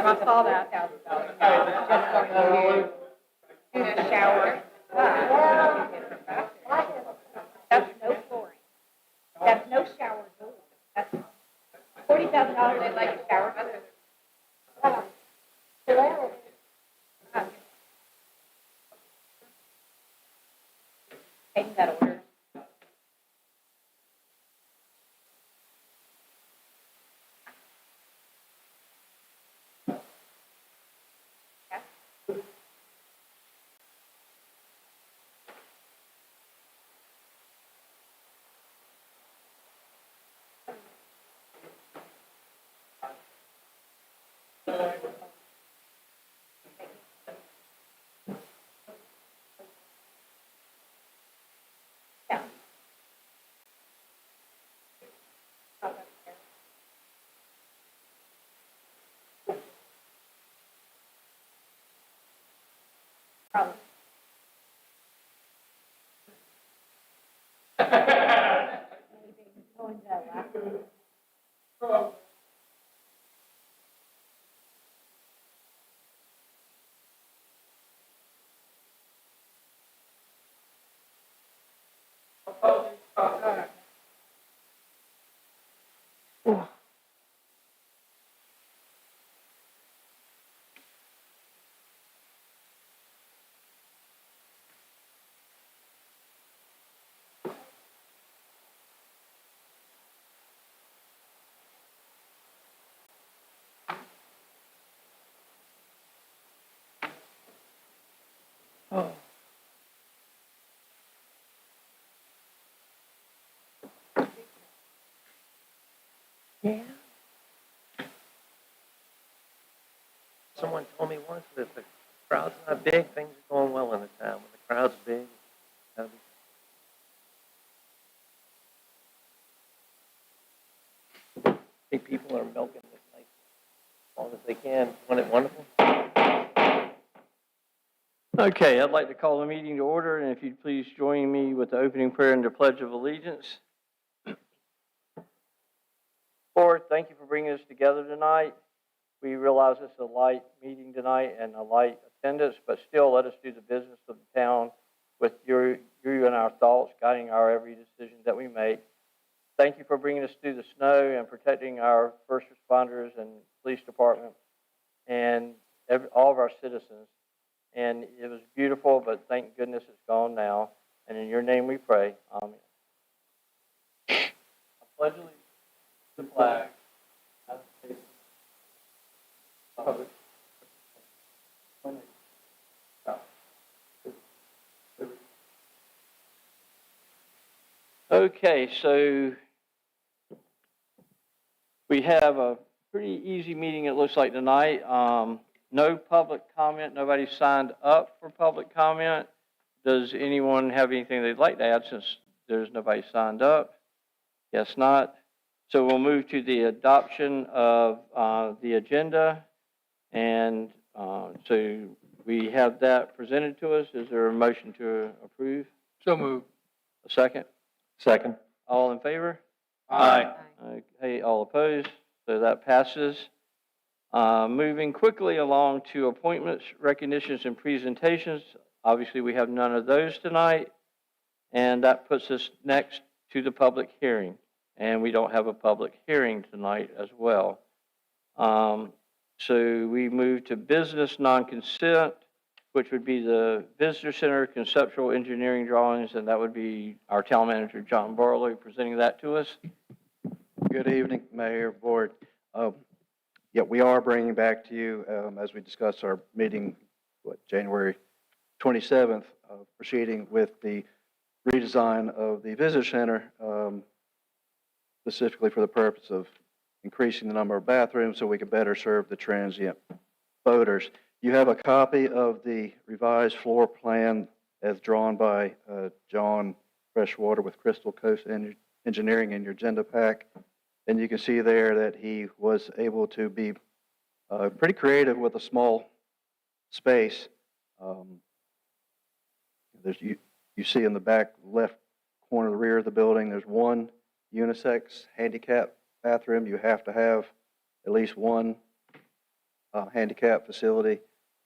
I saw that. Just going to do the shower. That's no flooring. That's no shower door. That's $40,000. They like a shower other taking that order. Probably. Going to that last. Oh. Yeah. Someone told me once that if the crowd's not big, things are going well in the town. When the crowd's big, it's gotta be. I think people are milking this night as long as they can. Isn't it wonderful? Okay, I'd like to call the meeting to order, and if you'd please join me with the opening prayer and the Pledge of Allegiance. Lord, thank you for bringing us together tonight. We realize it's a light meeting tonight and a light attendance, but still let us do the business of the town with you and our thoughts, guiding our every decision that we make. Thank you for bringing us through the snow and protecting our first responders and police department and all of our citizens. And it was beautiful, but thank goodness it's gone now. And in your name we pray. Amen. I pledge allegiance to the flag of the United States Republic. Okay, so we have a pretty easy meeting, it looks like, tonight. No public comment. Nobody signed up for public comment. Does anyone have anything they'd like to add since there's nobody signed up? Guess not. So we'll move to the adoption of the agenda. And so we have that presented to us. Is there a motion to approve? So moved. A second? Second. All in favor? Aye. Okay, all opposed? So that passes. Moving quickly along to appointments, recognitions, and presentations. Obviously, we have none of those tonight. And that puts us next to the public hearing. And we don't have a public hearing tonight as well. So we move to business non-consent, which would be the Visitor Center conceptual engineering drawings, and that would be our town manager, John Barlow, presenting that to us. Good evening, Mayor, Board. Yeah, we are bringing back to you, as we discussed our meeting, January 27th, proceeding with the redesign of the Visitor Center, specifically for the purpose of increasing the number of bathrooms so we can better serve the transient boaters. You have a copy of the revised floor plan as drawn by John Freshwater with Crystal Coast Engineering in your agenda pack. And you can see there that he was able to be pretty creative with a small space. You see in the back left corner of the rear of the building, there's one unisex handicap bathroom. You have to have at least one handicap facility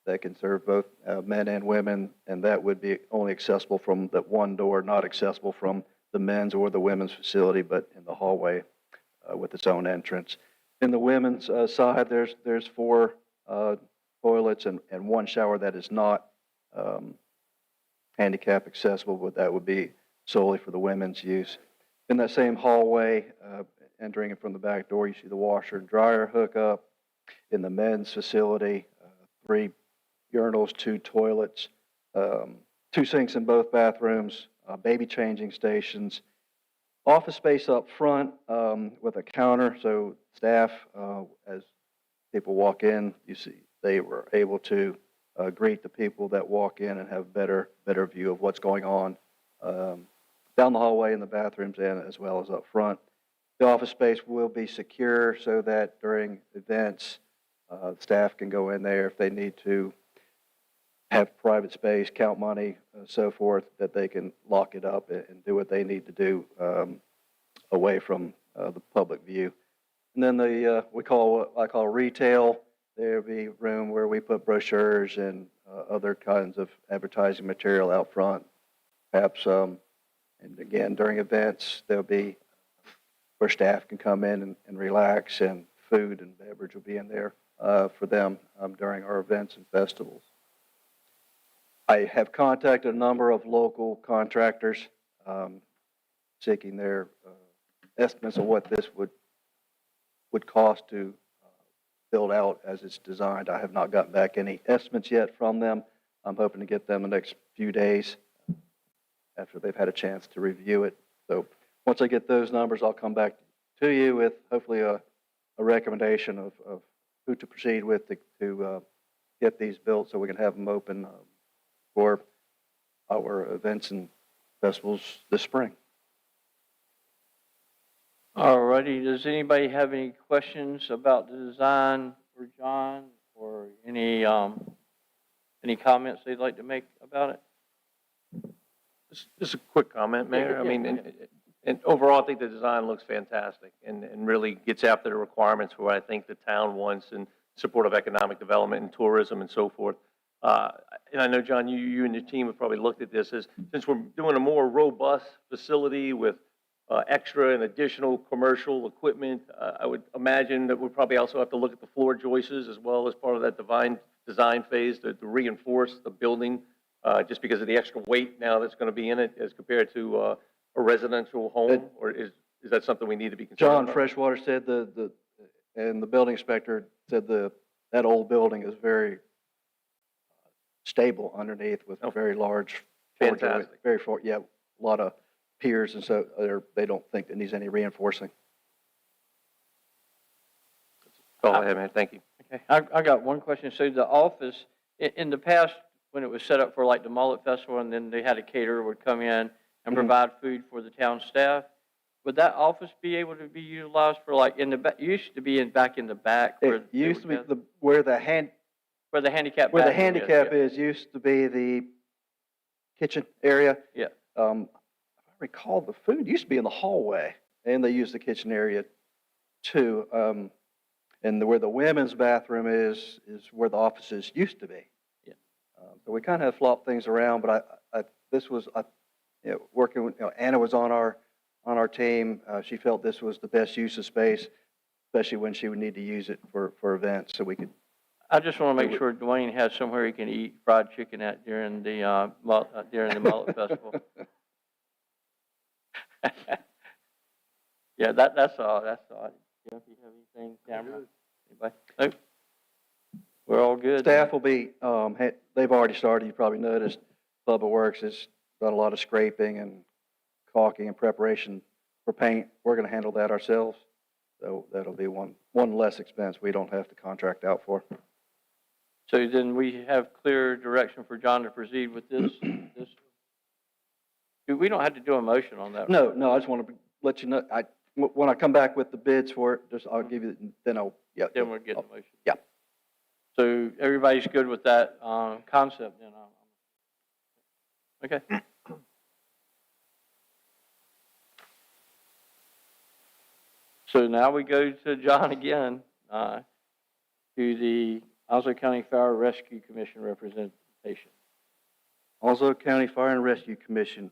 that can serve both men and women, and that would be only accessible from that one door, not accessible from the men's or the women's facility, but in the hallway with its own entrance. In the women's side, there's 4 toilets and one shower that is not handicap accessible, but that would be solely for the women's use. In that same hallway, entering it from the back door, you see the washer and dryer hookup. In the men's facility, 3 urinals, 2 toilets, 2 sinks in both bathrooms, baby changing stations, office space up front with a counter, so staff, as people walk in, you see they were able to greet the people that walk in and have better view of what's going on down the hallway in the bathrooms and as well as up front. The office space will be secure so that during events, staff can go in there if they need to have private space, count money, so forth, that they can lock it up and do what they need to do away from the public view. And then what I call retail. There'll be room where we put brochures and other kinds of advertising material out front. Perhaps, and again, during events, there'll be where staff can come in and relax, and food and beverage will be in there for them during our events and festivals. I have contacted a number of local contractors seeking their estimates of what this would cost to build out as it's designed. I have not gotten back any estimates yet from them. I'm hoping to get them in the next few days after they've had a chance to review it. So once I get those numbers, I'll come back to you with hopefully a recommendation of who to proceed with to get these built so we can have them open for our events and festivals this spring. All righty, does anybody have any questions about the design for John, or any comments they'd like to make about it? Just a quick comment, Mayor. I mean, and overall, I think the design looks fantastic and really gets after the requirements for what I think the town wants in support of economic development and tourism and so forth. And I know, John, you and your team have probably looked at this, since we're doing a more robust facility with extra and additional commercial equipment, I would imagine that we'll probably also have to look at the floor joists as well as part of that design phase to reinforce the building, just because of the extra weight now that's going to be in it as compared to a residential home, or is that something we need to be concerned about? John Freshwater said and the building inspector said that old building is very stable underneath with very large, Fantastic. Yeah, a lot of piers, and so they don't think it needs any reinforcing. Go ahead, man. Thank you. Okay, I got one question. So the office, in the past, when it was set up for like the Mullet Festival, and then they had a caterer would come in and provide food for the town staff, would that office be able to be utilized for like in the back? It used to be back in the back. It used to be where the handicap is used to be the kitchen area. Yeah. I recall the food used to be in the hallway, and they used the kitchen area too. And where the women's bathroom is where the offices used to be. Yeah. So we kind of flopped things around, but this was working with, Anna was on our team. She felt this was the best use of space, especially when she would need to use it for events, so we could. I just want to make sure Dwayne has somewhere he can eat fried chicken at during the Mullet Festival. Yeah, that's all. Jeff, you have anything, camera? Anybody? Nope. We're all good. Staff will be, they've already started, you probably noticed, Public Works has done a lot of scraping and caulking and preparation for paint. We're going to handle that ourselves, so that'll be one less expense we don't have to contract out for. So then we have clear direction for John to proceed with this. We don't have to do a motion on that. No, no, I just want to let you know, when I come back with the bids for it, I'll give you, then yeah. Then we'll get the motion. Yeah. So everybody's good with that concept then? Okay. So now we go to John again, to the Onslow County Fire Rescue Commission representation. Onslow County Fire and Rescue Commission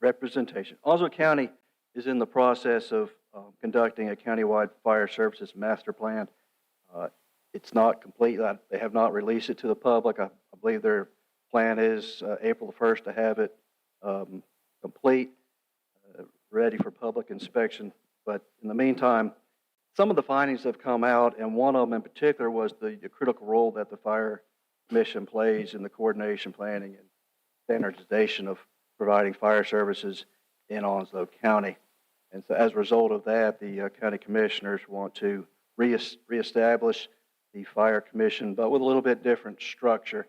representation. Onslow County is in the process of conducting a countywide fire services master plan. It's not complete. They have not released it to the public. I believe their plan is April the 1st to have it complete, ready for public inspection. But in the meantime, some of the findings have come out, and one of them in particular was the critical role that the Fire Commission plays in the coordination, planning, and standardization of providing fire services in Onslow County. And so as a result of that, the county commissioners want to reestablish the Fire Commission, but with a little bit different structure.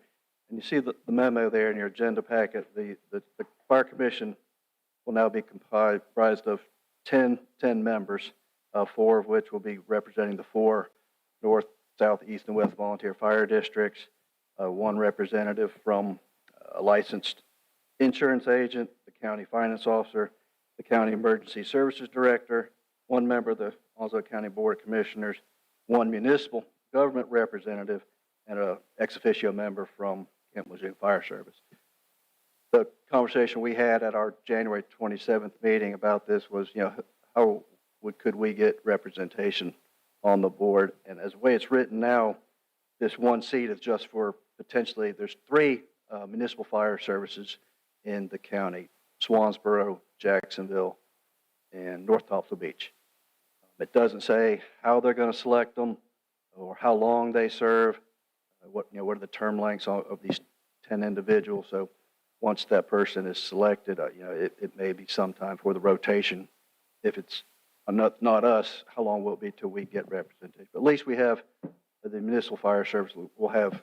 And you see the memo there in your agenda packet. The Fire Commission will now be comprised of 10 members, 4 of which will be representing the 4 North, South, East, and West volunteer fire districts, 1 representative from a licensed insurance agent, the county finance officer, the county emergency services director, 1 member of the Onslow County Board of Commissioners, 1 municipal government representative, and an ex officio member from Kent Lejeune Fire Service. The conversation we had at our January 27th meeting about this was, how could we get representation on the board? And as the way it's written now, this 1 seat is just for potentially, there's 3 municipal fire services in the county: Swansboro, Jacksonville, and North Topsail Beach. It doesn't say how they're going to select them or how long they serve, what are the term lengths of these 10 individuals. So once that person is selected, it may be sometime for the rotation. If it's not us, how long will it be till we get representation? But at least we have the municipal fire service. We'll have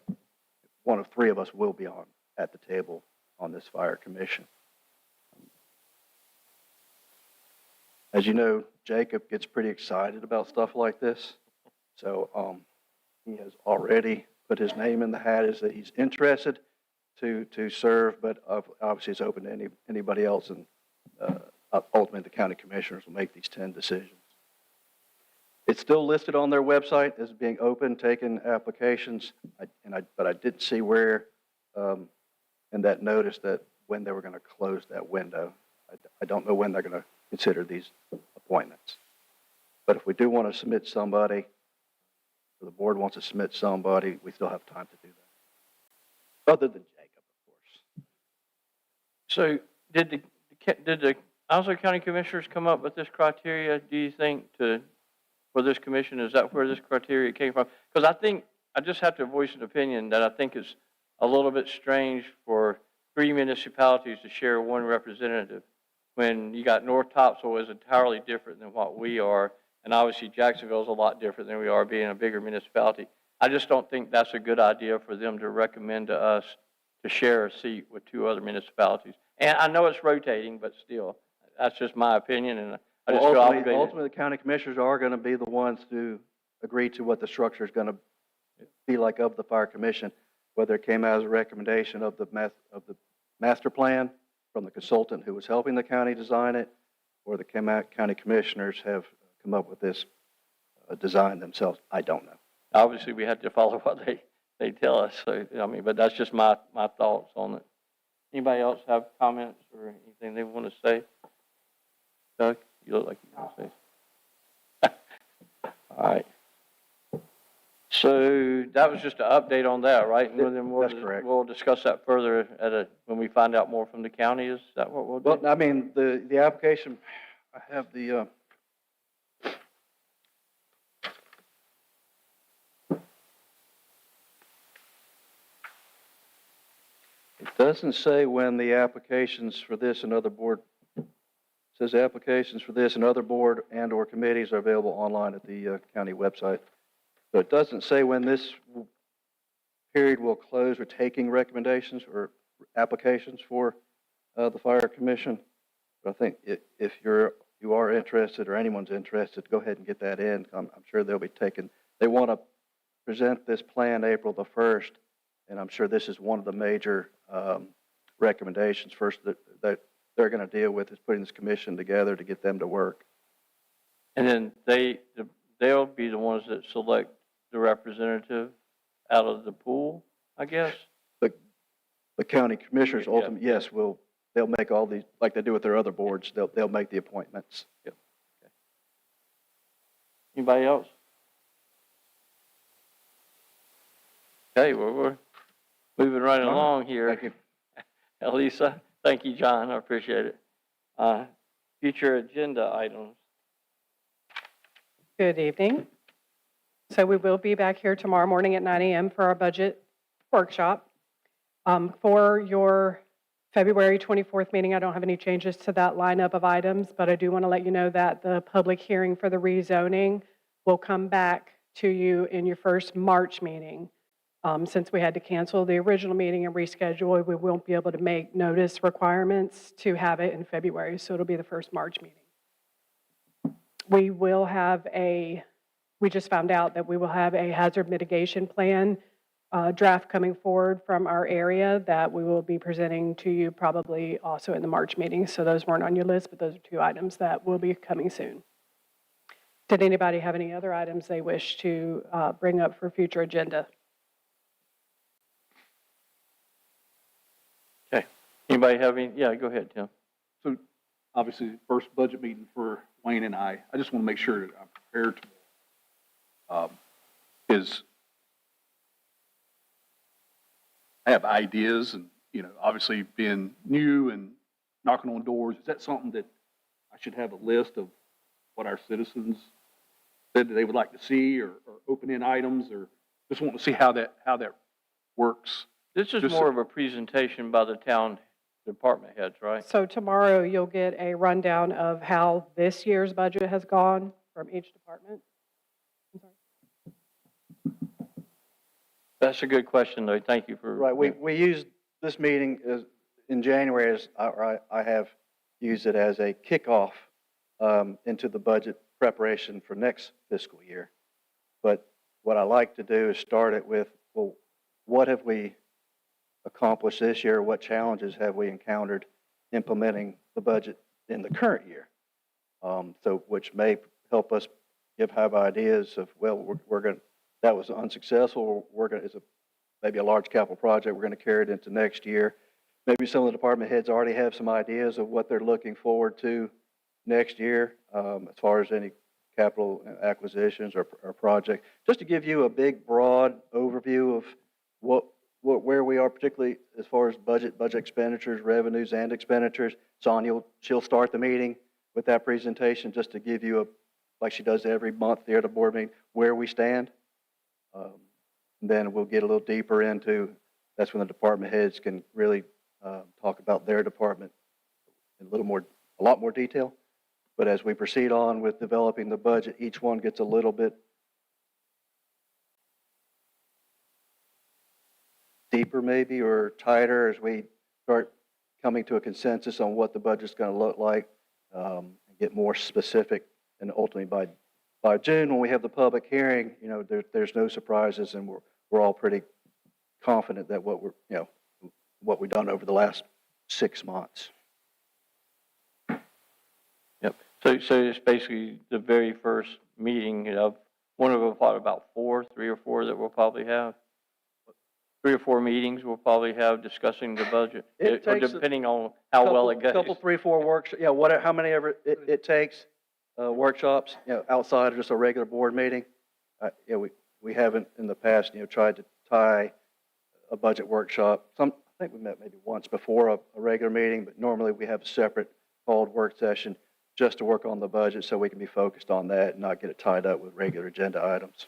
1 of 3 of us will be on at the table on this fire commission. As you know, Jacob gets pretty excited about stuff like this. So he has already put his name in the hat as that he's interested to serve, but obviously it's open to anybody else, and ultimately the county commissioners will make these 10 decisions. It's still listed on their website as being open, taking applications, but I didn't see where in that notice that when they were going to close that window. I don't know when they're going to consider these appointments. But if we do want to submit somebody, or the board wants to submit somebody, we still have time to do that. Other than Jacob, of course. So did the Onslow County Commissioners come up with this criteria, do you think, for this commission? Is that where this criteria came from? Because I just have to voice an opinion that I think is a little bit strange for 3 municipalities to share 1 representative when you got North Topsail is entirely different than what we are, and obviously Jacksonville is a lot different than we are, being a bigger municipality. I just don't think that's a good idea for them to recommend to us to share a seat with 2 other municipalities. And I know it's rotating, but still, that's just my opinion, and I just feel obligated. Ultimately, the county commissioners are going to be the ones to agree to what the structure is going to be like of the fire commission, whether it came out as a recommendation of the master plan from the consultant who was helping the county design it, or the county commissioners have come up with this design themselves. I don't know. Obviously, we have to follow what they tell us. So, but that's just my thoughts on it. Anybody else have comments or anything they want to say? Doug, you look like you want to say. All right. So that was just an update on that, right? And then That's correct. We'll discuss that further when we find out more from the county. Is that what we'll do? Well, I mean, the application, I have the, it doesn't say when the applications for this and other board, it says applications for this and other board and or committees are available online at the county website. So it doesn't say when this period will close. We're taking recommendations or applications for the Fire Commission. But I think if you are interested or anyone's interested, go ahead and get that in. I'm sure they'll be taking, they want to present this plan April the 1st, and I'm sure this is one of the major recommendations first that they're going to deal with is putting this commission together to get them to work. And then they'll be the ones that select the representative out of the pool, I guess? The county commissioners Yeah. ultimately, yes, they'll make all these, like they do with their other boards, they'll make the appointments. Yep. Okay. Anybody else? Okay, well, we're moving right along here. Thank you. Elisa, thank you, John, I appreciate it. Future agenda items. Good evening. So we will be back here tomorrow morning at 9 a.m. for our budget workshop. For your February 24th meeting, I don't have any changes to that lineup of items, but I do want to let you know that the public hearing for the rezoning will come back to you in your first March meeting. Since we had to cancel the original meeting and reschedule, we won't be able to make notice requirements to have it in February, so it'll be the first March meeting. We will have we just found out that we will have a hazard mitigation plan draft coming forward from our area that we will be presenting to you probably also in the March meeting. So those weren't on your list, but those are two items that will be coming soon. Did anybody have any other items they wish to bring up for future agenda? Okay. Anybody have any? Yeah, go ahead, Tim. So obviously, first budget meeting for Wayne and I just want to make sure that I'm prepared to, I have ideas and, obviously being new and knocking on doors, is that something that I should have a list of what our citizens said that they would like to see or open-end items, or just want to see how that works? This is Just more so- of a presentation by the town department heads, right? So tomorrow you'll get a rundown of how this year's budget has gone from each department. I'm sorry. That's a good question, though. Thank you for. Right, we used this meeting in January as, I have used it as a kickoff into the budget preparation for next fiscal year. But what I like to do is start it with, well, what have we accomplished this year? What challenges have we encountered implementing the budget in the current year? So which may help us have ideas of, well, we're going to, that was unsuccessful. We're going to, maybe a large capital project. We're going to carry it into next year. Maybe some of the department heads already have some ideas of what they're looking forward to next year as far as any capital acquisitions or project. Just to give you a big, broad overview of where we are, particularly as far as budget expenditures, revenues, and expenditures. Sonia, she'll start the meeting with that presentation just to give you like she does every month here at the board meeting, where we stand. Then we'll get a little deeper into, that's when the department heads can really talk about their department in a lot more detail. But as we proceed on with developing the budget, each one gets a little bit deeper maybe, or tighter as we start coming to a consensus on what the budget's going to look like, and get more specific. And ultimately by June, when we have the public hearing, there's no surprises, and we're all pretty confident that what we've done over the last 6 months. Yep. So it's basically the very first meeting of one of about 3 or 4 that we'll probably have. 3 or 4 meetings we'll probably have discussing the budget, or depending on how well it goes. Couple, 3, 4 workshops. Yeah, how many ever it takes. Workshops, outside of just a regular board meeting. We haven't in the past, tried to tie a budget workshop. I think we met maybe once before a regular meeting, but normally we have a separate called work session just to work on the budget so we can be focused on that and not get it tied up with regular agenda items.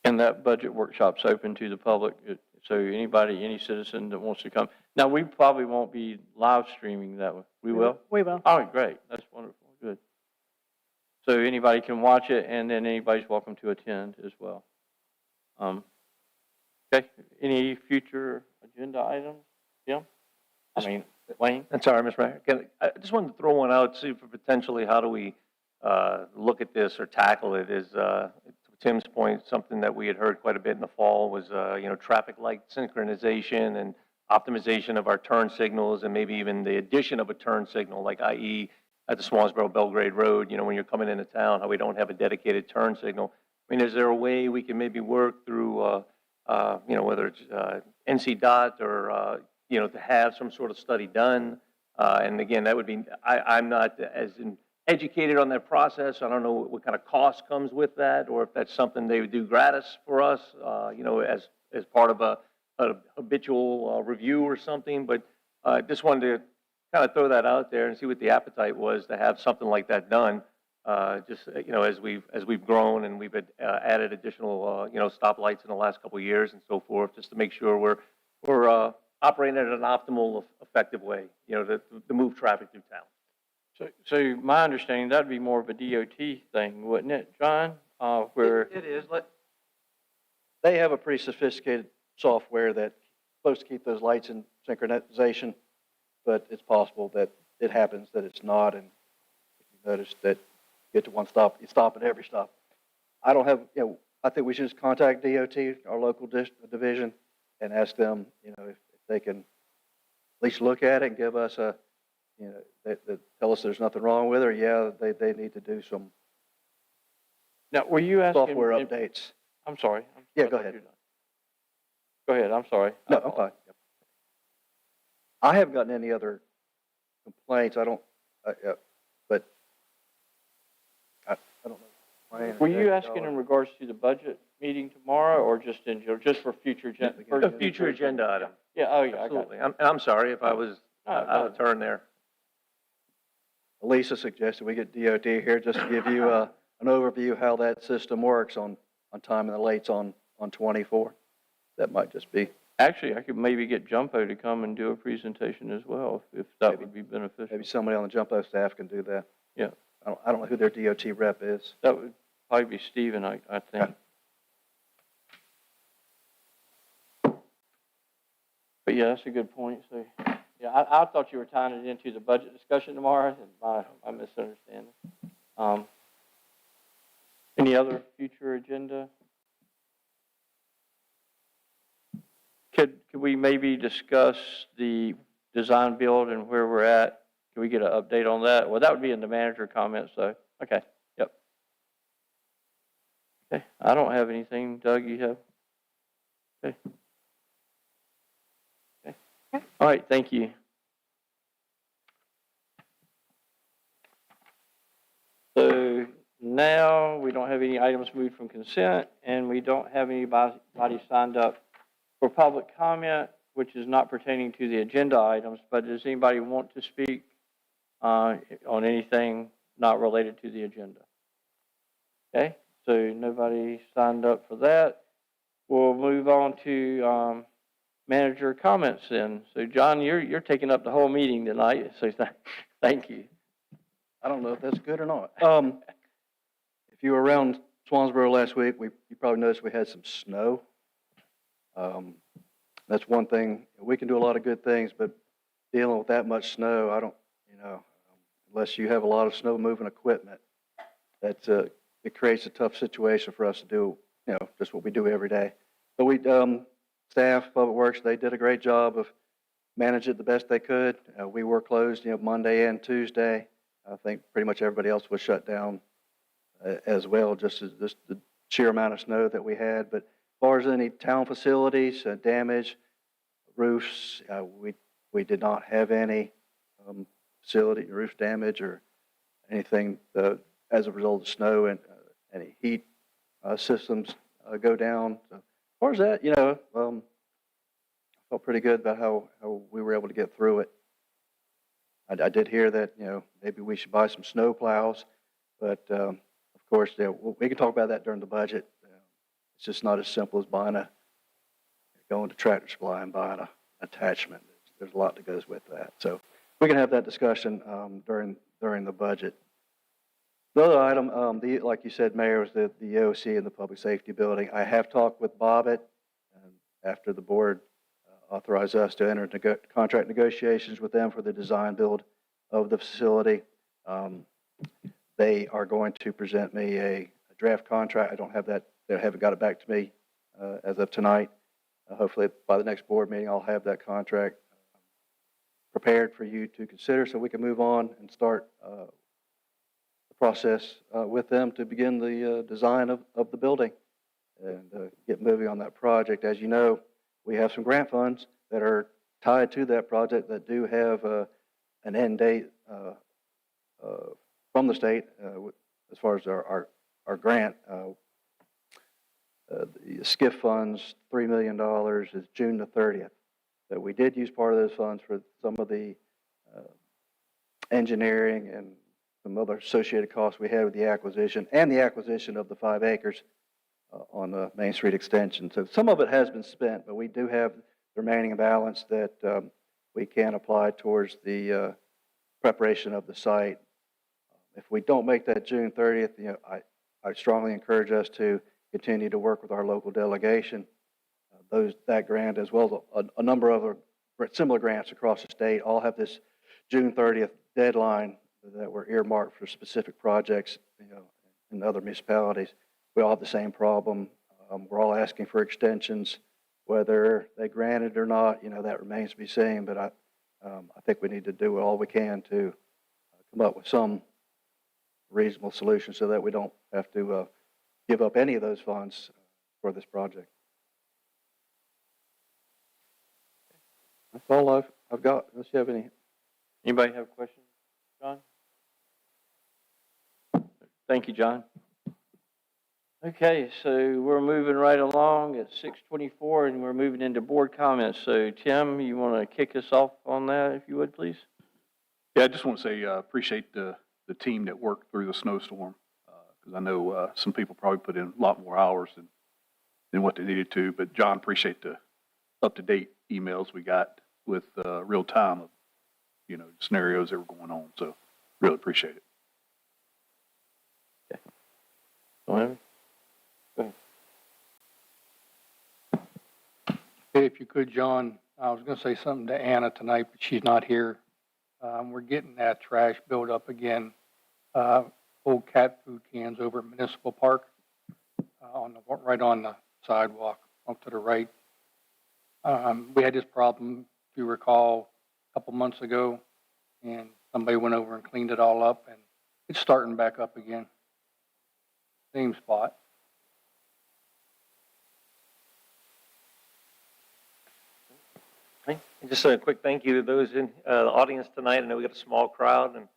And that budget workshop's open to the public, so any citizen that wants to come. Now, we probably won't be live streaming that one. We will? We will. Oh, great. That's wonderful. Good. So anybody can watch it, and then anybody's welcome to attend as well. Okay, any future agenda items, Jim? I mean, Wayne? I'm sorry, Mr. Mayor. I just wanted to throw one out, see if potentially how do we look at this or tackle it is, to Tim's point, something that we had heard quite a bit in the fall was, traffic light synchronization and optimization of our turn signals and maybe even the addition of a turn signal, like i.e. at the Swansboro-Belgrade Road, when you're coming into town, how we don't have a dedicated turn signal. I mean, is there a way we can maybe work through, whether it's NC-DOT or, to have some sort of study done? And again, that would be, I'm not as educated on that process. I don't know what kind of cost comes with that, or if that's something they would do gratis for us, as part of a habitual review or something. But just wanted to kind of throw that out there and see what the appetite was to have something like that done. As we've grown and we've added additional, stoplights in the last couple of years and so forth, just to make sure we're operating at an optimal, effective way, to move traffic through town. So my understanding, that'd be more of a DOT thing, wouldn't it, John? Where It is. They have a pretty sophisticated software that's supposed to keep those lights in synchronization, but it's possible that it happens that it's not. And if you notice that you get to one stop, you stop at every stop. I don't have, I think we should just contact DOT, our local division, and ask them, if they can at least look at it and give us they tell us there's nothing wrong with it, or they need to do some now, were you asking software updates. I'm sorry. Yeah, go ahead. Go ahead. I'm sorry. No, I'm fine. Yep. I haven't gotten any other complaints. I don't, but I don't know. Were you asking in regards to the budget meeting tomorrow, or just in general, just for future agenda? A future agenda item. Yeah. Oh, yeah. Absolutely. I'm sorry if I was out of turn there. Lisa suggested we get DOT here just to give you an overview of how that system works on time and the lates on 24. That might just be. Actually, I could maybe get Jumpo to come and do a presentation as well, if that would be beneficial. Maybe somebody on the Jumpo staff can do that. Yeah. I don't know who their DOT rep is. That would probably be Stephen, I think. But yeah, that's a good point. So, yeah, I thought you were tying it into the budget discussion tomorrow, and my misunderstanding. Any other future agenda? Could we maybe discuss the design build and where we're at? Can we get an update on that? Well, that would be in the manager comments, though. Okay, yep. Okay, I don't have anything. Doug, you have? Okay. Okay. All right, thank you. So now we don't have any items moved from consent, and we don't have anybody signed up for public comment, which is not pertaining to the agenda items. But does anybody want to speak on anything not related to the agenda? Okay, so nobody signed up for that. We'll move on to manager comments then. So John, you're taking up the whole meeting tonight, so thank you. I don't know if that's good or not. If you were around Swansboro last week, you probably noticed we had some snow. That's one thing. We can do a lot of good things, but dealing with that much snow, I don't, unless you have a lot of snow moving equipment, it creates a tough situation for us to do, just what we do every day. But staff, Public Works, they did a great job of managing it the best they could. We were closed, Monday and Tuesday. I think pretty much everybody else was shut down as well, just the sheer amount of snow that we had. But as far as any town facilities, damage, roofs, we did not have any facility roof damage or anything as a result of snow, and any heat systems go down. So as far as that, I felt pretty good about how we were able to get through it. I did hear that, maybe we should buy some snow plows, but of course, we can talk about that during the budget. It's just not as simple as going to Tractor Supply and buying an attachment. There's a lot that goes with that. So we can have that discussion during the budget. The other item, like you said, Mayor, was the OC and the public safety building. I have talked with Bobbitt, and after the board authorized us to enter contract negotiations with them for the design build of the facility. They are going to present me a draft contract. I don't have that. They haven't got it back to me as of tonight. Hopefully by the next board meeting, I'll have that contract prepared for you to consider so we can move on and start the process with them to begin the design of the building and get moving on that project. As you know, we have some grant funds that are tied to that project that do have an end date from the state as far as our grant. The SCIF funds, $3 million is June the 30th. So we did use part of those funds for some of the engineering and some other associated costs we had with the acquisition and the acquisition of the 5 acres on the Main Street extension. So some of it has been spent, but we do have the remaining balance that we can apply towards the preparation of the site. If we don't make that June 30th, I strongly encourage us to continue to work with our local delegation. That grant, as well as a number of other similar grants across the state, all have this June 30th deadline that were earmarked for specific projects, in other municipalities. We all have the same problem. We're all asking for extensions, whether they grant it or not. That remains to be seen. But I think we need to do all we can to come up with some reasonable solution so that we don't have to give up any of those funds for this project. That's all I've got. Unless you have Anybody have questions, John? Thank you, John. Okay, so we're moving right along at 6:24, and we're moving into board comments. So, Tim, you want to kick us off on that, if you would, please? Yeah, I just want to say appreciate the team that worked through the snowstorm, because I know some people probably put in a lot more hours than what they needed to. But John, appreciate the up-to-date emails we got with real time of scenarios that were going on. So really appreciate it. Okay. Go ahead. Hey, if you could, John, I was going to say something to Anna tonight, but she's not here. We're getting that trash built up again. Old cat food cans over at Municipal Park, right on the sidewalk, off to the right. We had this problem, if you recall, a couple months ago, and somebody went over and cleaned it all up, and it's starting back up again. Same spot. Just a quick thank you to those in the audience tonight. I know we got a small crowd, and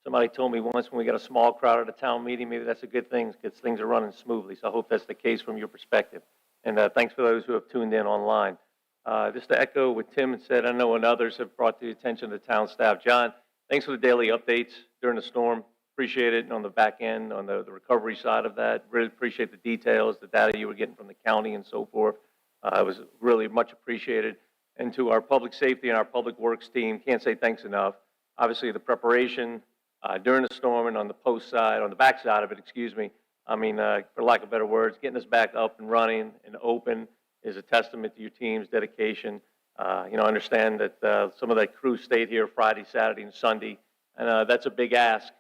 somebody told me once when we got a small crowd at a town meeting, maybe that's a good thing because things are running smoothly. So I hope that's the case from your perspective. And thanks for those who have tuned in online. Just to echo what Tim had said, I know and others have brought to the attention of the town staff. John, thanks for the daily updates during the storm. Appreciate it. And on the back end, on the recovery side of that, really appreciate the details, the data you were getting from the county and so forth. It was really much appreciated. And to our public safety and our public works team, can't say thanks enough. Obviously, the preparation during the storm and on the post side, on the back side of it, excuse me. I mean, for lack of better words, getting us back up and running and open is a testament to your team's dedication. I understand that some of that crew stayed here Friday, Saturday, and Sunday, and that's a big ask.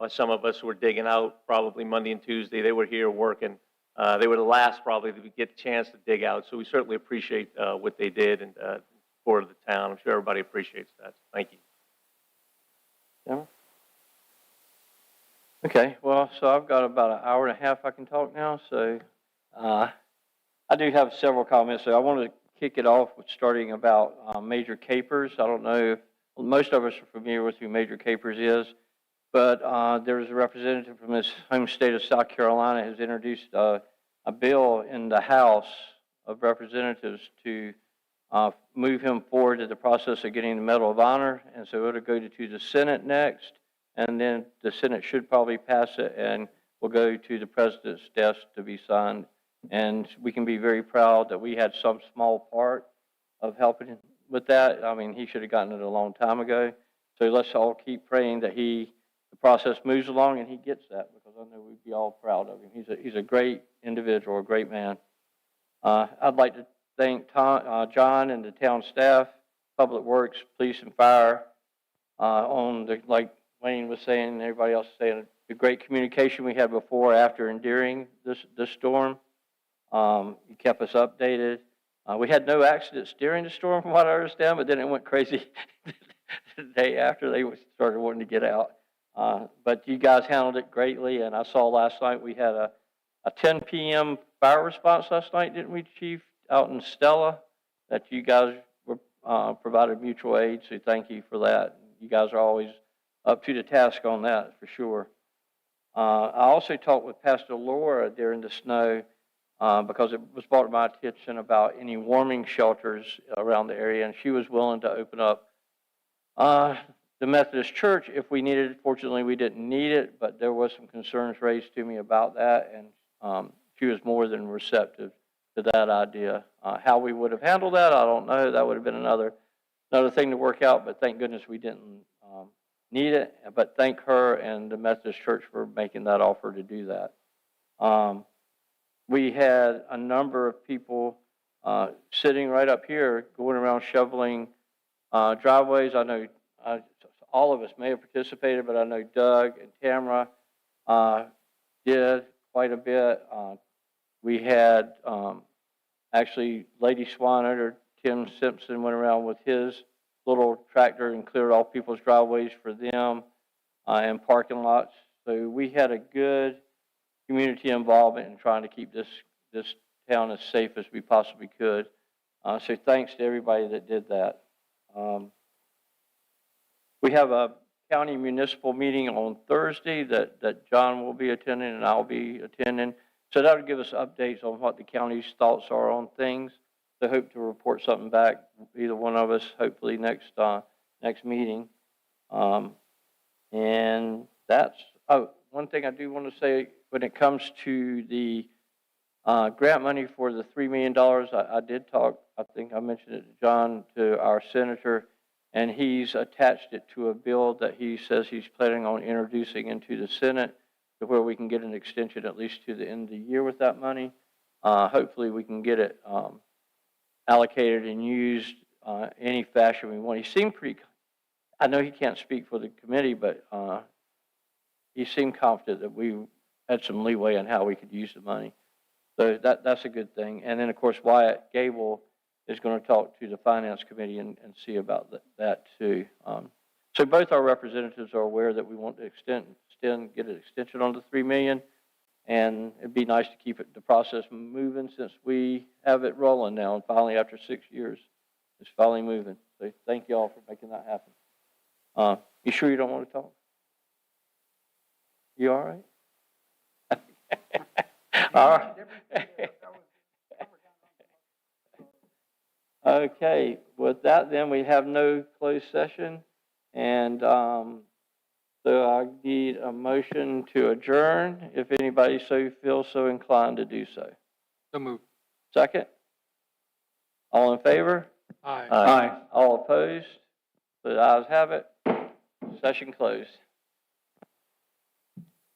Some of us were digging out probably Monday and Tuesday. They were here working. They were the last probably to get a chance to dig out, so we certainly appreciate what they did and support of the town. I'm sure everybody appreciates that. Thank you. Yeah. Okay, well, so I've got about an hour and a half I can talk now, so I do have several comments. So I want to kick it off with starting about Major Capers. I don't know if most of us are familiar with who Major Capers is, but there was a representative from his home state of South Carolina who's introduced a bill in the House of Representatives to move him forward to the process of getting the Medal of Honor, and so it'll go to the Senate next, and then the Senate should probably pass it, and will go to the President's desk to be signed. And we can be very proud that we had some small part of helping him with that. I mean, he should have gotten it a long time ago. So let's all keep praying that the process moves along and he gets that, because I know we'd be all proud of him. He's a great individual, a great man. I'd like to thank John and the town staff, Public Works, Police and Fire, on the, like Wayne was saying, and everybody else was saying, the great communication we had before, after, and during this storm. You kept us updated. We had no accidents during the storm, from what I understand, but then it went crazy the day after they started wanting to get out. But you guys handled it greatly, and I saw last night we had a 10 p.m. fire response last night, didn't we, Chief, out in Stella, that you guys were provided mutual aid, so thank you for that. You guys are always up to the task on that, for sure. I also talked with Pastor Laura during the snow, because it was brought to my attention about any warming shelters around the area, and she was willing to open up the Methodist Church if we needed it. Fortunately, we didn't need it, but there was some concerns raised to me about that, and she was more than receptive to that idea. How we would have handled that, I don't know. That would have been another thing to work out, but thank goodness we didn't need it. But thank her and the Methodist Church for making that offer to do that. We had a number of people sitting right up here going around shoveling driveways. I know all of us may have participated, but I know Doug and Tamara did quite a bit. We had actually Lady Swanner, or Tim Simpson, went around with his little tractor and cleared all people's driveways for them and parking lots. So we had a good community involvement in trying to keep this town as safe as we possibly could. So thanks to everybody that did that. We have a county municipal meeting on Thursday that John will be attending and I'll be attending. So that'll give us updates on what the county's thoughts are on things. So hope to report something back, either one of us, hopefully next meeting. And that's, one thing I do want to say, when it comes to the grant money for the $3 million, I did talk, I think I mentioned it to John, to our senator, and he's attached it to a bill that he says he's planning on introducing into the Senate, to where we can get an extension at least to the end of the year with that money. Hopefully we can get it allocated and used any fashion we want. He seemed pretty, I know he can't speak for the committee, but he seemed confident that we had some leeway in how we could use the money. So that's a good thing. And then, of course, Wyatt Gable is going to talk to the Finance Committee and see about that too. So both our representatives are aware that we want to get an extension on the $3 million, and it'd be nice to keep the process moving since we have it rolling now, and finally after 6 years, it's finally moving. So thank you all for making that happen. You sure you don't want to talk? You all right? All right. Okay, with that then, we have no closed session, and so I need a motion to adjourn, if anybody so feels so inclined to do so. So moved. Second? All in favor? Aye. Aye. All opposed? So the ayes have it. Session closed.